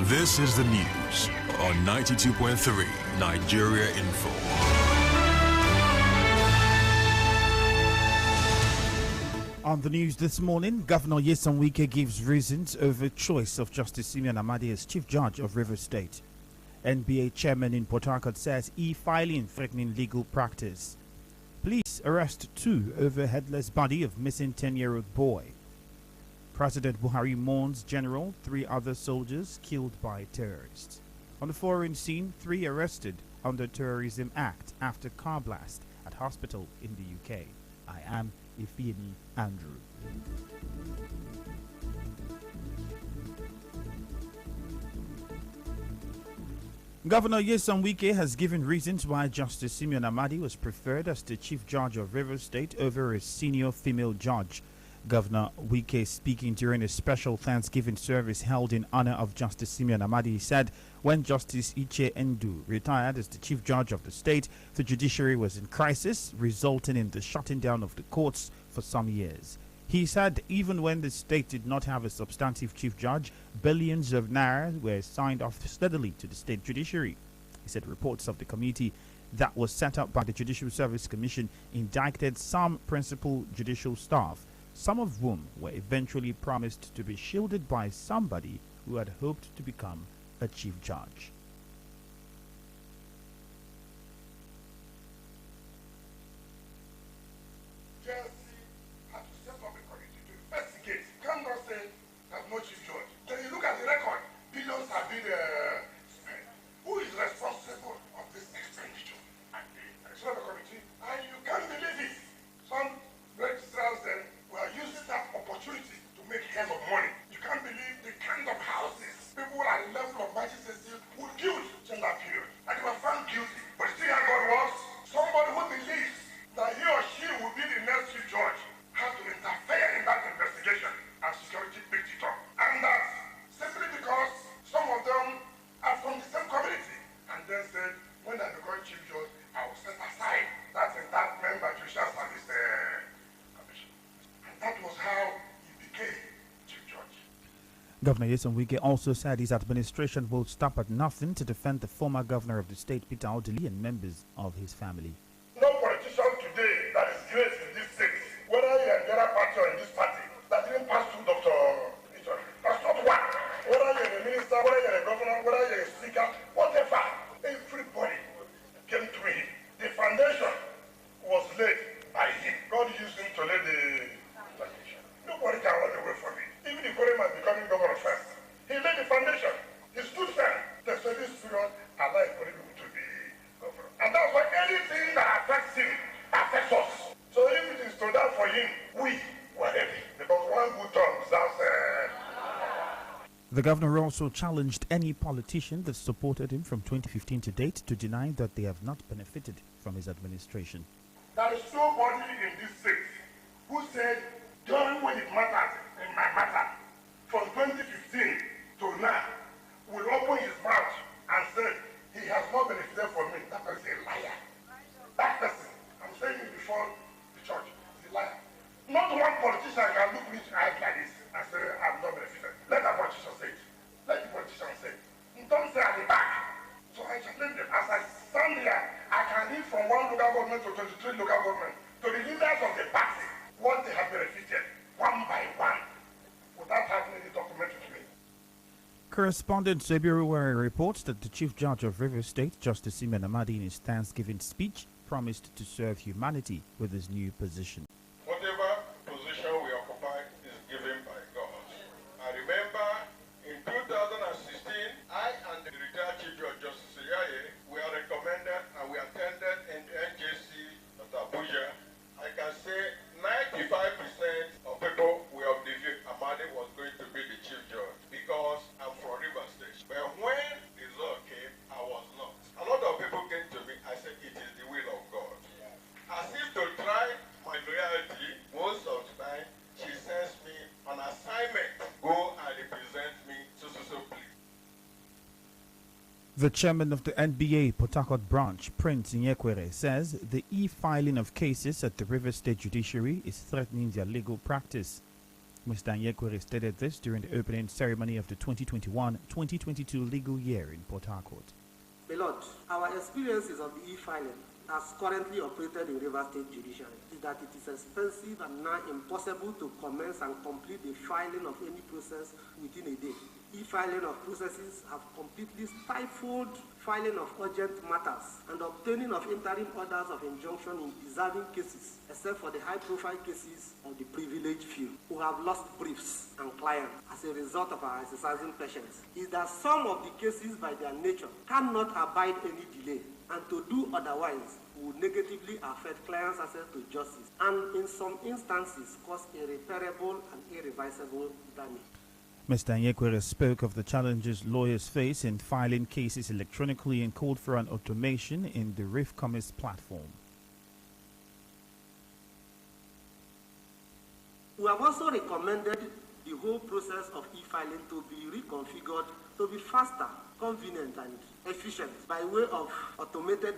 This is the news on 92.3 Nigeria Info. On the news this morning, Governor Nyesom Wike gives reasons over choice of Justice Simeon Amadi as Chief Judge of Rivers State. NBA chairman in Port Harcourt says e-filing threatening legal practice. Police arrest 2 over headless body of missing 10-year-old boy. President Buhari mourns general, 3 other soldiers killed by terrorists. On the foreign scene, 3 arrested under Terrorism Act after car blast at hospital in the UK. I am Ifiemi Andrew. Governor Nyesom Wike has given reasons why Justice Simeon Amadi was preferred as the Chief Judge of Rivers State over a senior female judge. Governor Wike, speaking during a special Thanksgiving service held in honor of Justice Simeon Amadi, said when Justice Iche Endu retired as the Chief Judge of the state, the judiciary was in crisis, resulting in the shutting down of the courts for some years. He said even when the state did not have a substantive chief judge, billions of naira were signed off steadily to the state judiciary. He said reports of the committee that was set up by the Judicial Service Commission indicted some principal judicial staff, some of whom were eventually promised to be shielded by somebody who had hoped to become a chief judge. Governor Nyesom Wike also said his administration will stop at nothing to defend the former governor of the state, Peter Odili, and members of his family. No politician today that is great in this state, whether you're in the other party or in this party, that didn't pass through Dr. Richard. That's not one. Whether you're a minister, whether you're a governor, whether you're a speaker, whatever, everybody came through him. The foundation was laid by him. God used him to lay the foundation. Nobody can run away from it. Even if Koreman is becoming governor first, he laid the foundation. He stood firm. They said this period allowed for him to be governor. And that's why anything that affects him affects us. So if it is to that for him, we were ready. Because one good term, that's The governor also challenged any politician that supported him from 2015 to date to deny that they have not benefited from his administration. There is nobody in this state who said, during when it matters, in my matter, from 2015 to now, will open his mouth and say, he has not benefited from me. That person is a liar. That person, I'm saying it before the church, is a liar. Not one politician can look me in the eyes like this and say, I'm not benefited. Let the politician say it. Let the politician say it. Don't say at the back. So I challenge them. As I stand here, I can read from one local government to 23 local government to the leaders of the party what they have benefited, one by one, without having any document with me. Correspondent Sebiru reports that the Chief Judge of Rivers State, Justice Simeon Amadi, in his Thanksgiving speech, promised to serve humanity with his new position. Whatever position we occupy is given by God. I remember in 2016, I and the retired Chief Judge Justice Ifiemi were recommended and we attended in NJC at Abuja. I can say 95% of people were of the view Amadi was going to be the Chief Judge because I'm from Rivers State. But when the result came, I was not. A lot of people came to me, I said, it is the will of God. As if to try my loyalty, most of the time, she sends me on assignment, go and represent me, so please. The chairman of the NBA Port Harcourt branch, Prince Nyekwere, says the e-filing of cases at the Rivers State Judiciary is threatening their legal practice. Mr. Anyekwere stated this during the opening ceremony of the 2021-2022 legal year in Port Harcourt. My Lord, our experiences of the e-filing as currently operated in Rivers State Judiciary is that it is expensive and now impossible to commence and complete the filing of any process within a day. E-filing of processes have completely stifled filing of urgent matters and obtaining of interim orders of injunction in deserving cases, except for the high-profile cases of the privileged few who have lost briefs and clients as a result of our exercising patience. Is that some of the cases by their nature cannot abide any delay, and to do otherwise would negatively affect clients' access to justice and in some instances cause irreparable and irreversible damage. Mr. Anyekwere spoke of the challenges lawyers face in filing cases electronically and called for an automation in the RIF-Commerce platform. We have also recommended the whole process of e-filing to be reconfigured to be faster, convenient, and efficient by way of automated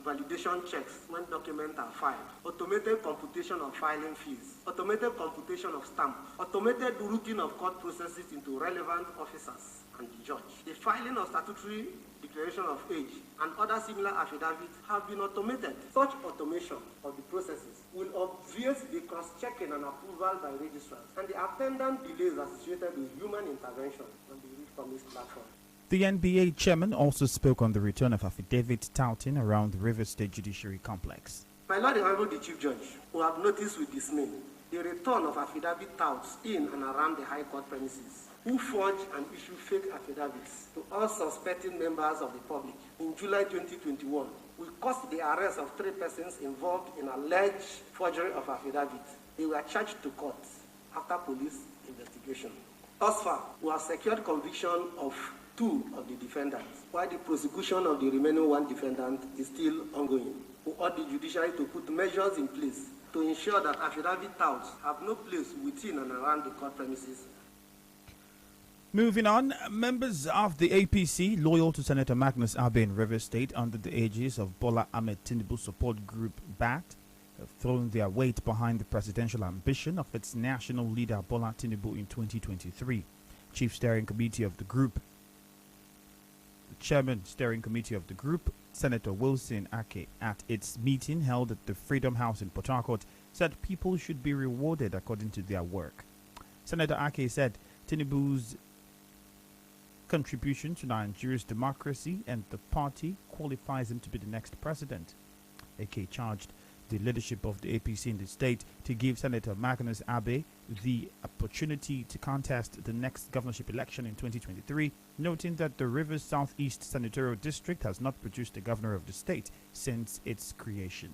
validation checks when documents are filed, automated computation of filing fees, automated computation of stamp, automated routing of court processes into relevant officers and the judge. The filing of statutory declaration of age and other similar affidavits have been automated. Such automation of the processes will obviate the cross-checking and approval by registrars and the attendant delays associated with human intervention on the RIF-Commerce platform. The NBA chairman also spoke on the return of affidavit touting around the Rivers State Judiciary Complex. My Lord, the Honorable the Chief Judge, who have noticed with dismay the return of affidavit touts in and around the High Court premises, who forge and issue fake affidavits to all suspecting members of the public. In July 2021, we caused the arrest of 3 persons involved in alleged forgery of affidavits. They were charged to court after police investigation. Thus far, we have secured conviction of 2 of the defendants, while the prosecution of the remaining 1 defendant is still ongoing. We urge the judiciary to put measures in place to ensure that affidavit touts have no place within and around the court premises. Moving on, members of the APC loyal to Senator Magnus Abe in Rivers State under the aegis of Bola Ahmed Tinubu support group BAT have thrown their weight behind the presidential ambition of its national leader Bola Tinubu in 2023. Chief Steering Committee of the group, the Chairman Steering Committee of the group, Senator Wilson Ake, at its meeting held at the Freedom House in Port Harcourt, said people should be rewarded according to their work. Senator Ake said Tinubu's contribution to Nigeria's democracy and the party qualifies him to be the next president. Ake charged the leadership of the APC in the state to give Senator Magnus Abe the opportunity to contest the next governorship election in 2023, noting that the Rivers Southeast Senatorial District has not produced a governor of the state since its creation.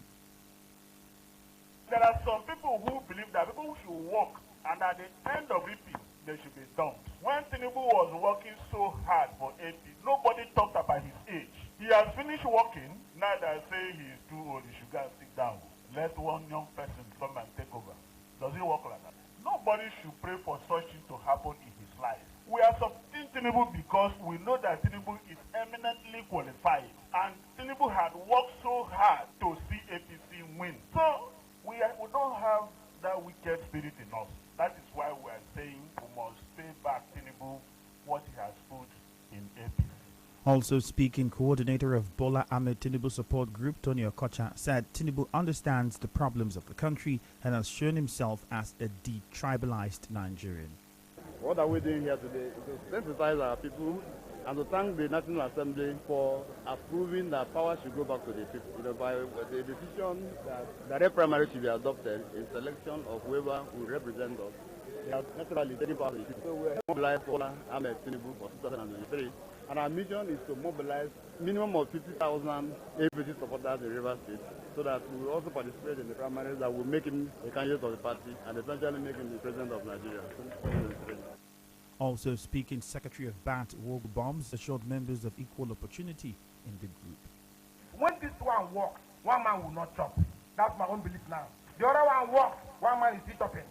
There are some people who believe that people should work and at the end of it, they should be dumped. When Tinubu was working so hard for AP, nobody talked about his age. He has finished working, now they say he is too old, he should go and sit down. Let one young person come and take over. Does it work like that? Nobody should pray for such thing to happen in his life. We are supporting Tinubu because we know that Tinubu is eminently qualified. And Tinubu had worked so hard to see APC win. So we don't have that wicked spirit in us. That is why we are saying we must pay back Tinubu what he has put in APC. Also speaking, coordinator of Bola Ahmed Tinubu support group, Tony Okocha, said Tinubu understands the problems of the country and has shown himself as a detribalized Nigerian. What are we doing here today? To sensitize our people and to thank the National Assembly for approving that power should go back to the people. By the decision that direct primary should be adopted in selection of whoever will represent us. They are naturally taking power to the people. So we are mobilized Bola Ahmed Tinubu for 2023. And our mission is to mobilize minimum of 50,000 APC supporters in Rivers State so that we will also participate in the primaries that will make him a candidate of the party and eventually make him the president of Nigeria. Also speaking, Secretary of BAT, Wogo Bombs, assured members of equal opportunity in the group. When this one works, one man will not chop. That's my own belief now. The other one works, one man is still chopping.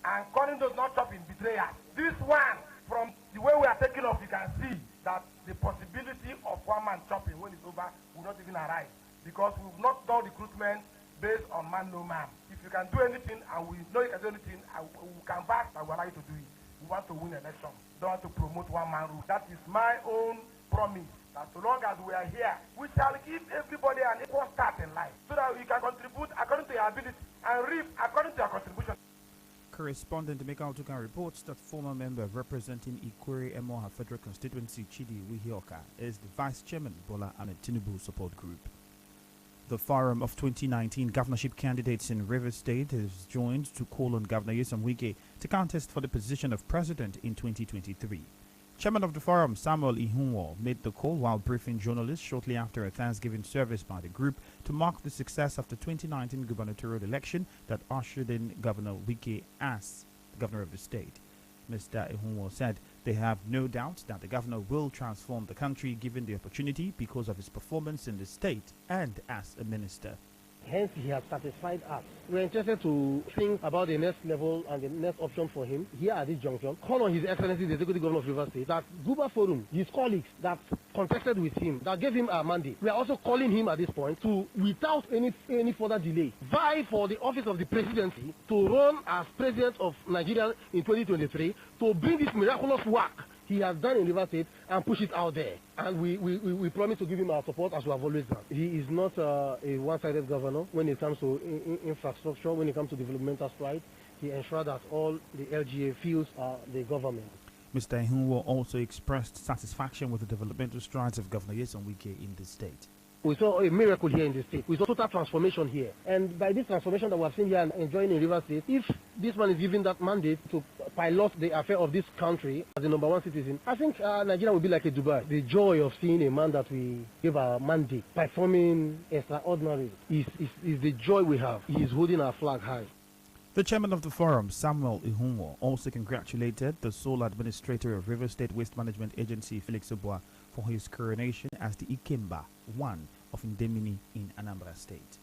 And calling those not chopping betrayers. This one, from the way we are taking off, you can see that the possibility of one man chopping when it's over will not even arise. Because we've not done recruitment based on man no man. If you can do anything and we know you can do anything, we can back that we allow you to do it. We want to win election. Don't want to promote one man rule. That is my own promise. That so long as we are here, we shall give everybody an equal start in life, so that you can contribute according to your ability and reap according to your contribution. Correspondent Emeka Otukan reports that former member representing Ikure Emoha Federal Constituency Chidi Wihioka is the vice chairman Bola Ahmed Tinubu support group. The Forum of 2019 governorship candidates in Rivers State has joined to call on Governor Nyesom Wike to contest for the position of president in 2023. Chairman of the forum, Samuel Ihunwo, made the call while briefing journalists shortly after a Thanksgiving service by the group to mark the success of the 2019 gubernatorial election that ushered in Governor Wike as the governor of the state. Mr. Ihunwo said they have no doubt that the governor will transform the country given the opportunity because of his performance in the state and as a minister. Hence, he has satisfied us. We're interested to think about the next level and the next option for him here at this junction. Call on His Excellency, the Executive Governor of Rivers State, that Guba Forum, his colleagues that contested with him, that gave him a mandate. We are also calling him at this point to, without any further delay, vie for the office of the presidency to run as president of Nigeria in 2023 to bring this miraculous work he has done in Rivers State and push it out there. And we promise to give him our support as we have always done. He is not a one-sided governor when it comes to infrastructure, when it comes to developmental strides. He ensures that all the LGA feels the government. Mr. Ihunwo also expressed satisfaction with the developmental strides of Governor Nyesom Wike in the state. We saw a miracle here in the state. We saw total transformation here. And by this transformation that we have seen here and enjoying in Rivers State, if this man is given that mandate to pilot the affair of this country as the #1 citizen, I think Nigeria will be like a Dubai. The joy of seeing a man that we give our mandate performing extraordinary is the joy we have. He is holding our flag high. The chairman of the forum, Samuel Ihunwo, also congratulated the sole administrator of River State Waste Management Agency, Felix Obua, for his coronation as the Ikemba one of Indemini in Anambra State.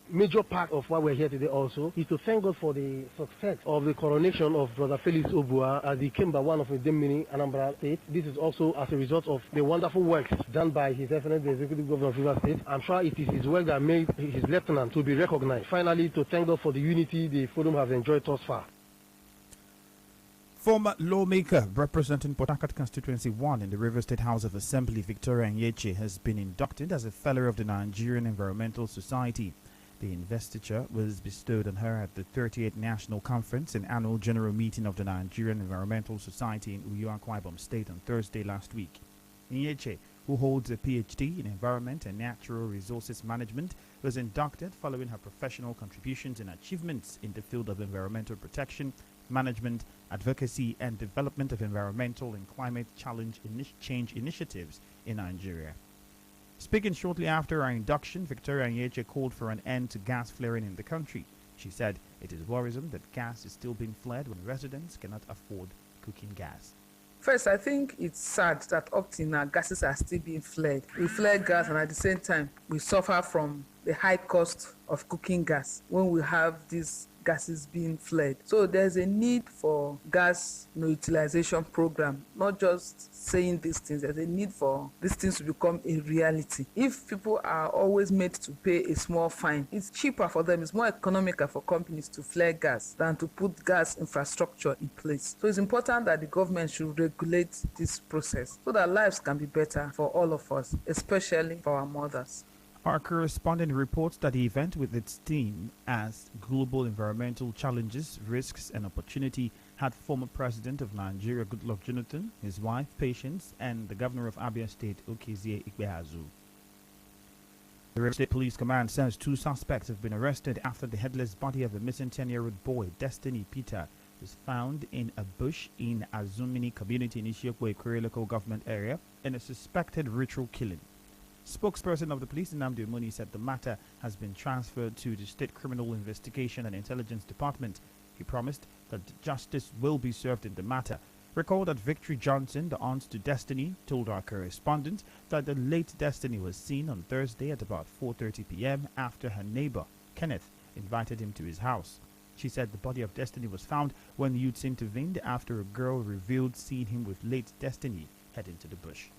Major part of why we're here today also is to thank God for the success of the coronation of Brother Felix Obua as the Ikemba one of Indemini, Anambra State. This is also as a result of the wonderful works done by His Excellency, the Executive Governor of Rivers State. I'm sure it is his work that made his lieutenant to be recognized. Finally, to thank God for the unity the forum has enjoyed thus far. Former lawmaker representing Port Harcourt Constituency 1 in the River State House of Assembly, Victoria Nyeche, has been inducted as a Fellow of the Nigerian Environmental Society. The investiture was bestowed on her at the 38th National Conference and Annual General Meeting of the Nigerian Environmental Society in Uyo Akwa Ibom State on Thursday last week. Nyeche, who holds a PhD in Environment and Natural Resources Management, was inducted following her professional contributions and achievements in the field of environmental protection, management, advocacy, and development of environmental and climate change initiatives in Nigeria. Speaking shortly after her induction, Victoria Nyeche called for an end to gas flaring in the country. She said it is worrisome that gas is still being flared when residents cannot afford cooking gas. First, I think it's sad that up till now gases are still being flared. We flare gas and at the same time we suffer from the high cost of cooking gas when we have these gases being flared. So there's a need for gas utilization program, not just saying these things. There's a need for these things to become a reality. If people are always made to pay a small fine, it's cheaper for them, it's more economical for companies to flare gas than to put gas infrastructure in place. So it's important that the government should regulate this process so that lives can be better for all of us, especially for our mothers. Our correspondent reports that the event, with its theme as Global Environmental Challenges, Risks and Opportunity, had former President of Nigeria Goodluck Jonathan, his wife Patience, and the Governor of Abia State Okezie Ikpeazu. The River State Police Command says 2 suspects have been arrested after the headless body of a missing 10-year-old boy, Destiny Peter, was found in a bush in Azumini community in Isiokwe, Ikure local government area in a suspected ritual killing. Spokesperson of the police, Nnamdi Omoni, said the matter has been transferred to the State Criminal Investigation and Intelligence Department. He promised that justice will be served in the matter. Recall that Victory Johnson, the aunt to Destiny, told our correspondent that the late Destiny was seen on Thursday at about 4:30 p.m. after her neighbor, Kenneth, invited him to his house. She said the body of Destiny was found when the youths intervened after a girl revealed seeing him with late Destiny head into the bush.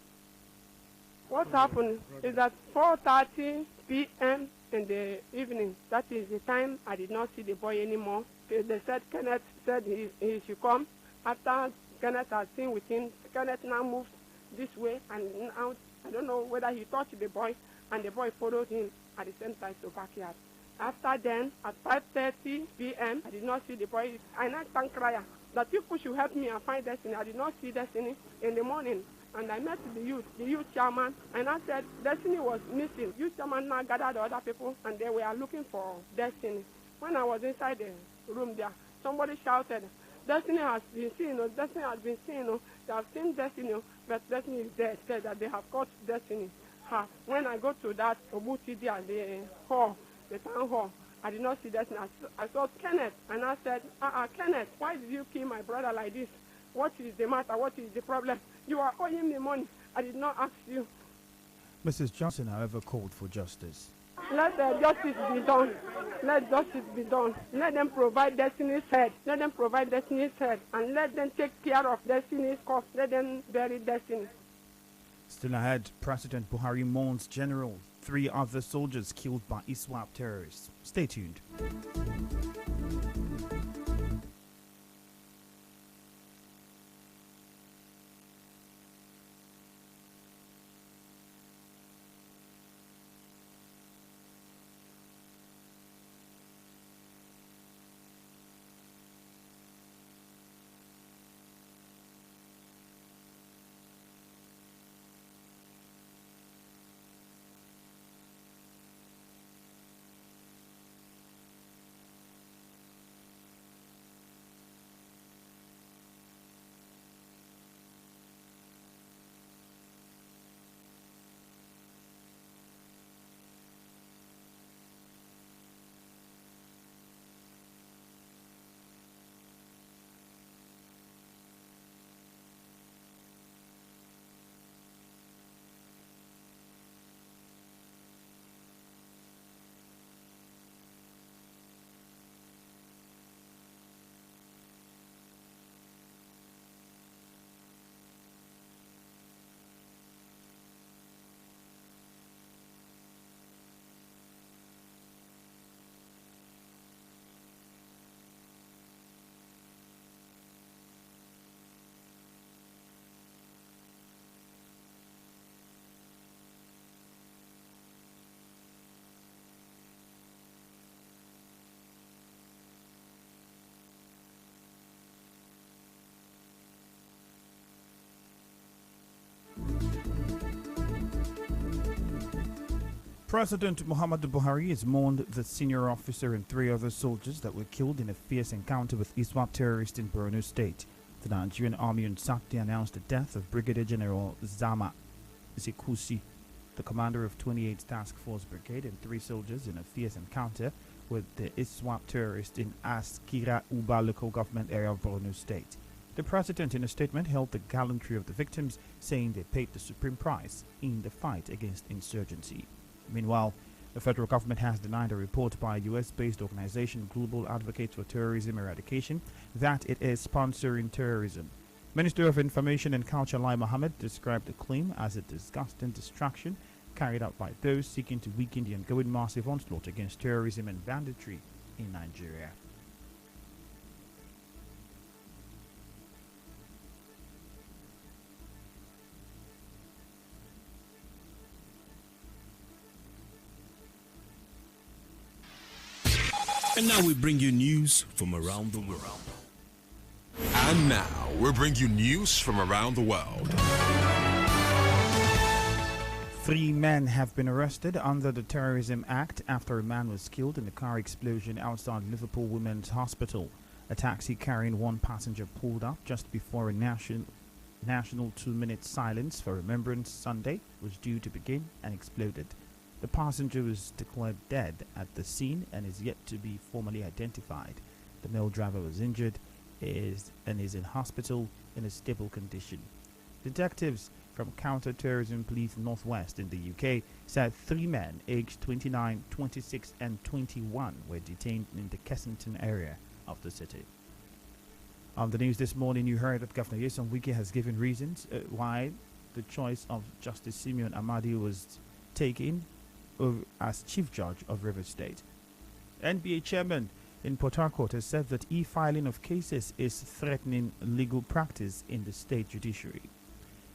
What happened is that 4:30 p.m. in the evening. That is the time I did not see the boy anymore. They said Kenneth said he should come. After Kenneth had seen with him, Kenneth now moved this way, and now I don't know whether he touched the boy, and the boy followed him at the same time to backyard. After then, at 5:30 p.m., I did not see the boy. I now thank Raya that people should help me and find Destiny. I did not see Destiny in the morning, and I met the youth chairman, and I said Destiny was missing. Youth chairman now gathered the other people, and they were looking for Destiny. When I was inside the room there, somebody shouted, Destiny has been seen, Destiny has been seen, they have seen Destiny, but Destiny is dead. Said that they have caught Destiny. When I go to that Obuti there, the hall, the town hall, I did not see Destiny. I saw Kenneth, and I said, Kenneth, why did you kill my brother like this? What is the matter? What is the problem? You are owing me money. I did not ask you. Mrs. Johnson, however, called for justice. Let justice be done. Let justice be done. Let them provide Destiny's head. Let them provide Destiny's head. And let them take care of Destiny's cause. Let them bury Destiny. Still ahead, President Buhari mourns General 3 other soldiers killed by ISWAP terrorists. Stay tuned. President Muhammadu Buhari has mourned the senior officer and 3 other soldiers that were killed in a fierce encounter with ISWAP terrorists in Borno State. The Nigerian Army on Saturday announced the death of Brigadier General Zama Zikusi, the commander of 28th Task Force Brigade, and 3 soldiers in a fierce encounter with the ISWAP terrorists in Askira Uba local government area of Borno State. The president, in a statement, hailed the gallantry of the victims, saying they paid the supreme price in the fight against insurgency. Meanwhile, the federal government has denied a report by a US-based organization, Global Advocates for Terrorism Eradication, that it is sponsoring terrorism. Minister of Information and Culture Lai Mohammed described the claim as a disgusting distraction carried out by those seeking to weaken the ongoing massive onslaught against terrorism and banditry in Nigeria. And now we bring you news from around the world. And now we bring you news from around the world. 3 men have been arrested under the Terrorism Act after a man was killed in a car explosion outside Liverpool Women's Hospital. A taxi carrying 1 passenger pulled up just before a national 2-minute silence for Remembrance Sunday was due to begin and exploded. The passenger was declared dead at the scene and is yet to be formally identified. The male driver was injured is in hospital in a stable condition. Detectives from Counter-Terrorism Police Northwest in the UK said 3 men aged 29, 26 and 21 were detained in the Kensington area of the city. On the news this morning, you heard that Governor Nyesom Wike has given reasons why the choice of Justice Simeon Amadi was taken as Chief Judge of Rivers State. NBA Chairman in Port Harcourt has said that e-filing of cases is threatening legal practice in the state judiciary.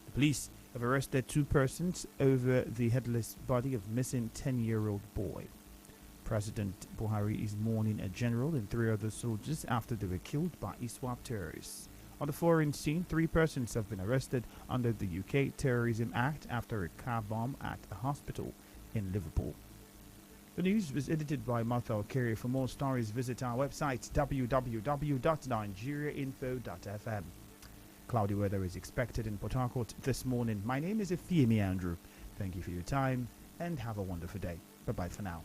The police have arrested 2 persons over the headless body of missing 10-year-old boy. President Buhari is mourning a general and 3 other soldiers after they were killed by ISWAP terrorists. On the foreign scene, 3 persons have been arrested under the UK Terrorism Act after a car bomb at a hospital in Liverpool. The news was edited by Martha Okere. For more stories, visit our website www.nigeriainfo.fm. Cloudy weather is expected in Port Harcourt this morning. My name is Ifiemi Andrew. Thank you for your time and have a wonderful day. Bye-bye for now.